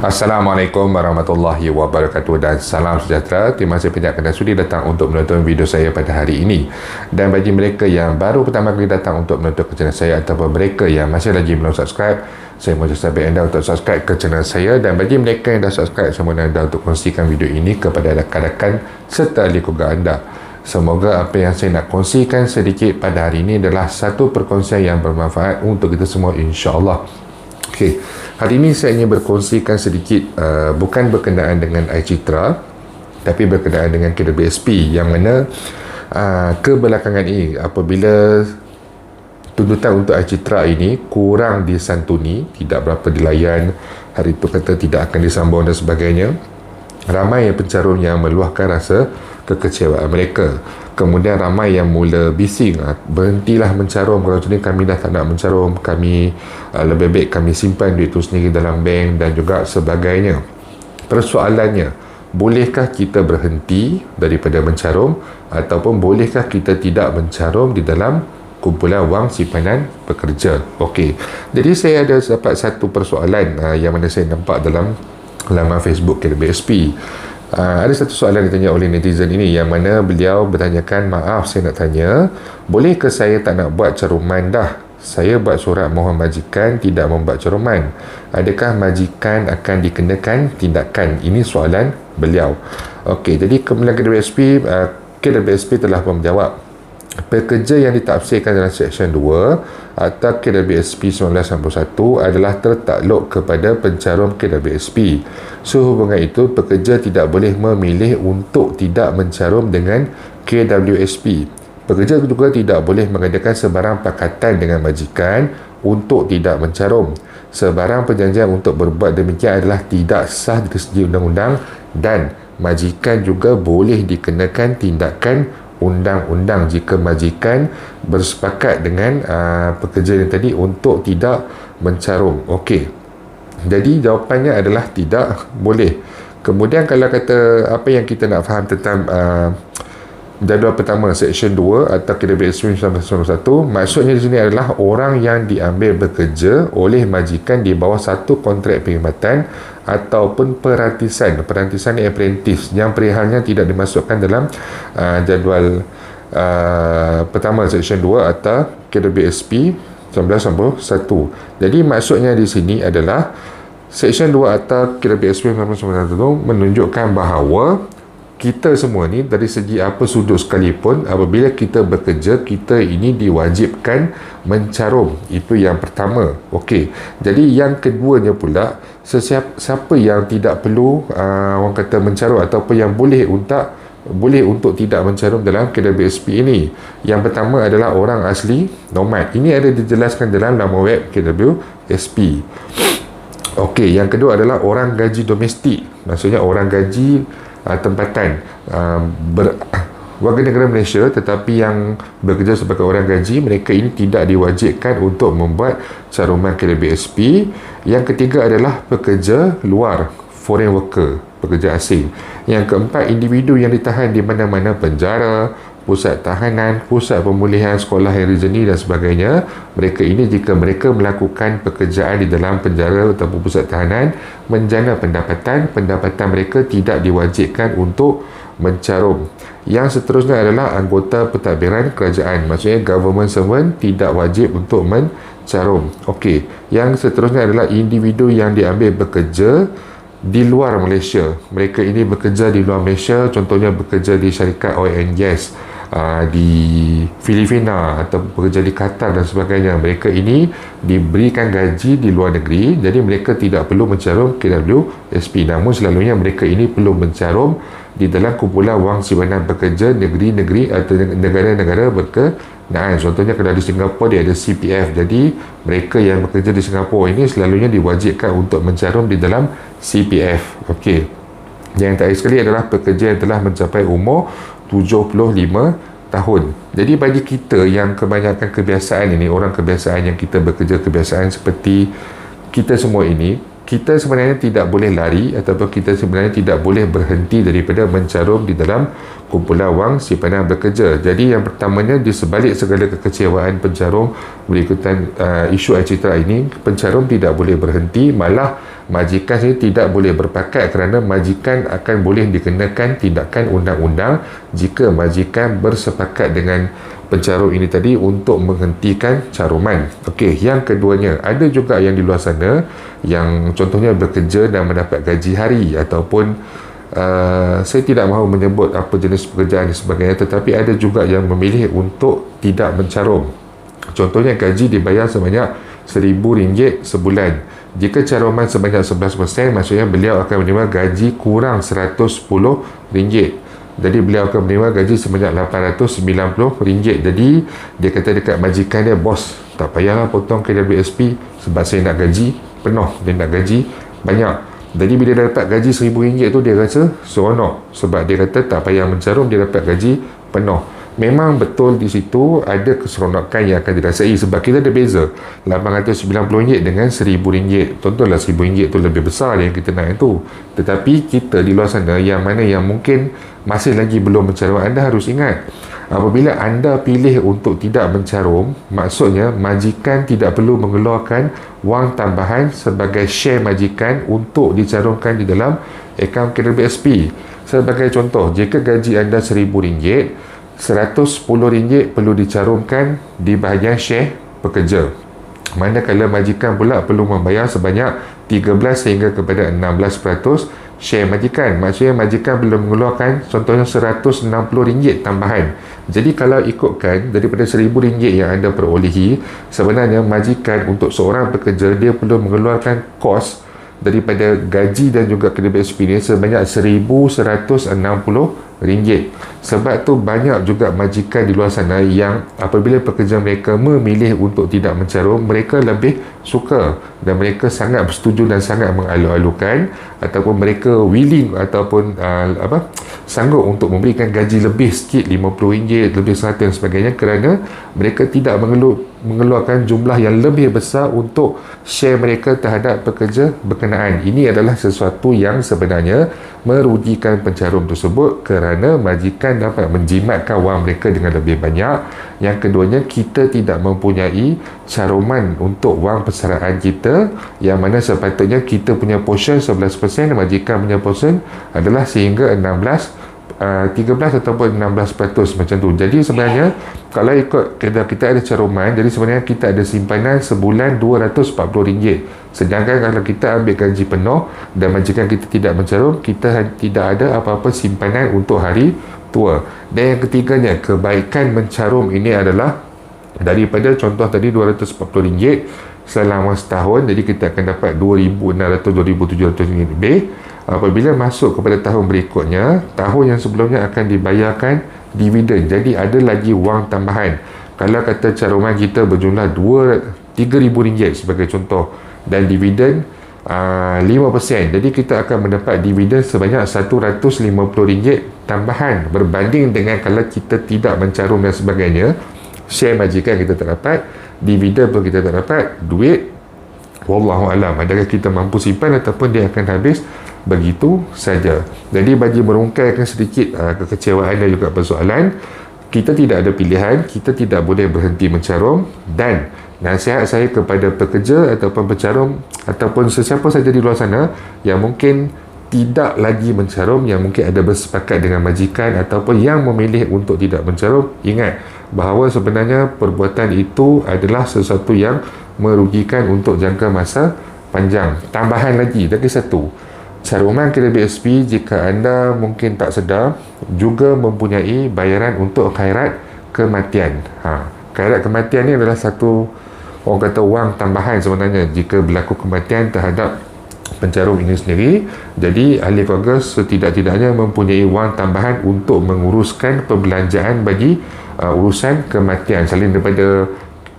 Assalamualaikum warahmatullahi wabarakatuh dan salam sejahtera. Terima kasih banyak kerana sudi datang untuk menonton video saya pada hari ini. Dan bagi mereka yang baru pertama kali datang untuk menonton ke channel saya ataupun mereka yang masih lagi belum subscribe, saya mohon sahabat anda untuk subscribe ke channel saya. Dan bagi mereka yang dah subscribe, saya mohon anda untuk kongsikan video ini kepada rakan-rakan serta ahli keluarga anda. Semoga apa yang saya nak kongsikan sedikit pada hari ini adalah satu perkongsian yang bermanfaat untuk kita semua, insya-Allah. Okey, hari ini saya ingin berkongsikan sedikit bukan berkenaan dengan iCitra, tapi berkenaan dengan KWSP, yang mana kebelakangan ini apabila tuntutan untuk iCitra ini kurang disantuni, tidak berapa dilayan, hari itu kata tidak akan disambung dan sebagainya, ramai pencarum yang meluahkan rasa kekecewaan mereka. Kemudian ramai yang mula bising, berhentilah mencarum, kalau macam ni kami dah tak nak mencarum, kami lebih baik kami simpan duit itu sendiri dalam bank dan juga sebagainya. Persoalannya, bolehkah kita berhenti daripada mencarum ataupun bolehkah kita tidak mencarum di dalam kumpulan wang simpanan pekerja? Okey, jadi saya ada dapat satu persoalan yang mana saya nampak dalam laman Facebook KWSP. Ada satu soalan ditanya oleh netizen ini, yang mana beliau bertanyakan, maaf saya nak tanya, boleh ke saya tak nak buat caruman dah? Saya buat surat mohon majikan tidak membuat caruman. Adakah majikan akan dikenakan tindakan? Ini soalan beliau. Okey, jadi kemudian KWSP telah menjawab. Pekerja yang ditafsirkan dalam Seksyen 2 atau KWSP 1991 adalah tertakluk kepada pencarum KWSP. Sehubungan itu, pekerja tidak boleh memilih untuk tidak mencarum dengan KWSP. Pekerja juga tidak boleh mengadakan sebarang pakatan dengan majikan untuk tidak mencarum. Sebarang perjanjian untuk berbuat demikian adalah tidak sah dari segi undang-undang, dan majikan juga boleh dikenakan tindakan undang-undang jika majikan bersepakat dengan pekerja yang tadi untuk tidak mencarum. Okey, jadi jawapannya adalah tidak boleh. Kemudian kalau kata apa yang kita nak faham tentang jadual pertama Seksyen 2 atau KWSP 1991, maksudnya di sini adalah orang yang diambil bekerja oleh majikan di bawah satu kontrak perkhidmatan ataupun perantisan apprentice yang perihalnya tidak dimasukkan dalam jadual pertama Seksyen 2 atau KWSP 1991. Jadi maksudnya di sini adalah Seksyen 2 atau KWSP 1991 menunjukkan bahawa kita semua ni, dari segi apa sudut sekalipun, apabila kita bekerja, kita ini diwajibkan mencarum. Itu yang pertama. Okey, jadi yang keduanya pula, siapa yang tidak perlu orang kata mencarum ataupun yang boleh untuk tidak mencarum dalam KWSP ini. Yang pertama adalah orang asli nomad. Ini ada dijelaskan dalam laman web KWSP. Okey, yang kedua adalah orang gaji domestik. Maksudnya orang gaji tempatan warga negara Malaysia tetapi yang bekerja sebagai orang gaji, mereka ini tidak diwajibkan untuk membuat caruman KWSP. Yang ketiga adalah pekerja luar, foreign worker, pekerja asing. Yang keempat, individu yang ditahan di mana-mana penjara, pusat tahanan, pusat pemulihan, sekolah yang dijeni dan sebagainya. Mereka ini jika mereka melakukan pekerjaan di dalam penjara ataupun pusat tahanan, menjana pendapatan mereka tidak diwajibkan untuk mencarum. Yang seterusnya adalah anggota pentadbiran kerajaan, maksudnya government servant, tidak wajib untuk mencarum. Okey, yang seterusnya adalah individu yang diambil bekerja di luar Malaysia. Mereka ini bekerja di luar Malaysia, contohnya bekerja di syarikat oil and gas di Filipina atau bekerja di Qatar dan sebagainya. Mereka ini diberikan gaji di luar negeri, jadi mereka tidak perlu mencarum KWSP. Namun selalunya mereka ini perlu mencarum di dalam kumpulan wang simpanan pekerja negeri-negeri atau negara-negara berkenaan. Contohnya kalau di Singapura dia ada CPF, jadi mereka yang bekerja di Singapura ini selalunya diwajibkan untuk mencarum di dalam CPF. Okey, yang terakhir sekali adalah pekerja yang telah mencapai umur 75 tahun. Jadi bagi kita yang kebanyakan kebiasaan ini, orang kebiasaan yang kita bekerja kebiasaan seperti kita semua ini, kita sebenarnya tidak boleh lari ataupun kita sebenarnya tidak boleh berhenti daripada mencarum di dalam kumpulan wang simpanan bekerja. Jadi yang pertamanya, di sebalik segala kekecewaan pencarum berikutan isu iCitra ini, pencarum tidak boleh berhenti, malah majikan saya tidak boleh berpakat kerana majikan akan boleh dikenakan tindakan undang-undang jika majikan bersepakat dengan pencarum ini tadi untuk menghentikan caruman. Okey, yang keduanya, ada juga yang di luar sana yang contohnya bekerja dan mendapat gaji hari ataupun saya tidak mahu menyebut apa jenis pekerjaan dan sebagainya, tetapi ada juga yang memilih untuk tidak mencarum. Contohnya gaji dibayar sebanyak RM1,000 sebulan. Jika caruman sebanyak 11%, maksudnya beliau akan menerima gaji kurang RM110. Jadi beliau akan menerima gaji sebanyak RM890. Jadi dia kata dekat majikan dia, bos, tak payahlah potong KWSP sebab saya nak gaji penuh, dia nak gaji banyak. Jadi bila dia dapat gaji RM1,000 tu, dia rasa seronok sebab dia kata tak payah mencarum, dia dapat gaji penuh. Memang betul di situ ada keseronokan yang akan dirasai sebab kita ada beza RM890 dengan RM1,000. Contohlah RM1,000 tu lebih besar yang kita nak itu. Tetapi kita di luar sana yang mana yang mungkin masih lagi belum mencarum, anda harus ingat, apabila anda pilih untuk tidak mencarum, maksudnya majikan tidak perlu mengeluarkan wang tambahan sebagai share majikan untuk dicarumkan di dalam akaun KWSP. Sebagai contoh, jika gaji anda RM1,000, RM110 perlu dicarumkan di bahagian share pekerja. Manakala majikan pula perlu membayar sebanyak 13 hingga kepada 16% share majikan. Maksudnya majikan belum mengeluarkan contohnya RM160 tambahan. Jadi kalau ikutkan daripada RM1,000 yang anda perolehi, sebenarnya majikan untuk seorang pekerja dia perlu mengeluarkan kos daripada gaji dan juga KWSP ni sebanyak RM1,160. Sebab tu banyak juga majikan di luar sana yang apabila pekerja mereka memilih untuk tidak mencarum, mereka lebih suka dan mereka sangat bersetuju dan sangat mengalu-alukan ataupun mereka willing ataupun sanggup untuk memberikan gaji lebih sikit, RM50, lebih RM100 dan sebagainya, kerana mereka tidak mengeluarkan jumlah yang lebih besar untuk share mereka terhadap pekerja berkenaan. Ini adalah sesuatu yang sebenarnya merugikan pencarum tersebut kerana majikan dapat menjimatkan wang mereka dengan lebih banyak. Yang keduanya, kita tidak mempunyai caruman untuk wang persaraan kita, yang mana sepatutnya kita punya portion 11%, majikan punya portion adalah sehingga 13 ataupun 16% macam tu. Jadi sebenarnya kalau ikut kita ada caruman, jadi sebenarnya kita ada simpanan sebulan RM240. Sedangkan kalau kita ambil gaji penuh dan majikan kita tidak mencarum, kita tidak ada apa-apa simpanan untuk hari tua. Dan yang ketiganya, kebaikan mencarum ini adalah daripada contoh tadi RM240 selama setahun, jadi kita akan dapat RM2,600-RM2,700 lebih. Apabila masuk kepada tahun berikutnya, tahun yang sebelumnya akan dibayarkan dividen. Jadi ada lagi wang tambahan. Kalau kata caruman kita berjumlah RM3,000 sebagai contoh dan dividen 5%, jadi kita akan mendapat dividen sebanyak RM150 tambahan berbanding dengan kalau kita tidak mencarum dan sebagainya. Share majikan kita tak dapat, dividen pun kita tak dapat, duit wallahualam adakah kita mampu simpan ataupun dia akan habis begitu saja. Jadi bagi merungkaikan sedikit kekecewaan dan juga persoalan, kita tidak ada pilihan, kita tidak boleh berhenti mencarum. Dan nasihat saya kepada pekerja ataupun pencarum ataupun sesiapa saja di luar sana yang mungkin tidak lagi mencarum, yang mungkin ada bersepakat dengan majikan ataupun yang memilih untuk tidak mencarum, ingat bahawa sebenarnya perbuatan itu adalah sesuatu yang merugikan untuk jangka masa panjang. Tambahan lagi satu, caruman KWSP jika anda mungkin tak sedar juga mempunyai bayaran untuk khairat kematian. Khairat kematian ni adalah satu, orang kata, wang tambahan sebenarnya jika berlaku kematian terhadap pencarum ini sendiri. Jadi ahli keluarga setidak-tidaknya mempunyai wang tambahan untuk menguruskan perbelanjaan bagi urusan kematian. Selain daripada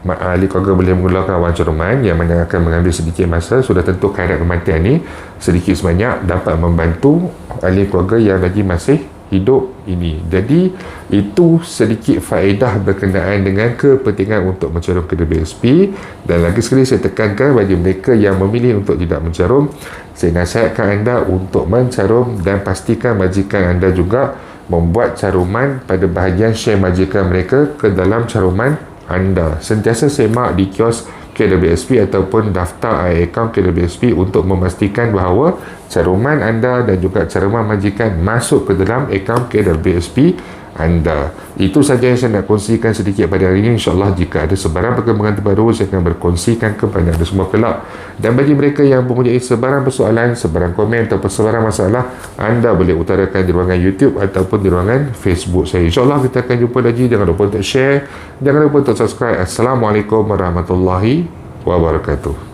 ahli keluarga boleh mengeluarkan wang caruman yang mana akan mengambil sedikit masa, sudah tentu khairat kematian ni sedikit sebanyak dapat membantu ahli keluarga yang lagi masih hidup ini. Jadi itu sedikit faedah berkenaan dengan kepentingan untuk mencarum KWSP. Dan lagi sekali saya tekankan bagi mereka yang memilih untuk tidak mencarum, saya nasihatkan anda untuk mencarum dan pastikan majikan anda juga membuat caruman pada bahagian share majikan mereka ke dalam caruman anda. Sentiasa semak di kios KWSP ataupun daftar akaun KWSP untuk memastikan bahawa caruman anda dan juga caruman majikan masuk ke dalam akaun KWSP anda. Itu saja yang saya nak kongsikan sedikit pada hari ini. InsyaAllah jika ada sebarang perkembangan terbaru, saya akan berkongsikan kepada anda semua kelak. Dan bagi mereka yang mempunyai sebarang persoalan, sebarang komen atau sebarang masalah, anda boleh utarakan di ruangan YouTube ataupun di ruangan Facebook saya. InsyaAllah kita akan jumpa lagi. Jangan lupa untuk share, jangan lupa untuk subscribe. Assalamualaikum warahmatullahi wabarakatuh.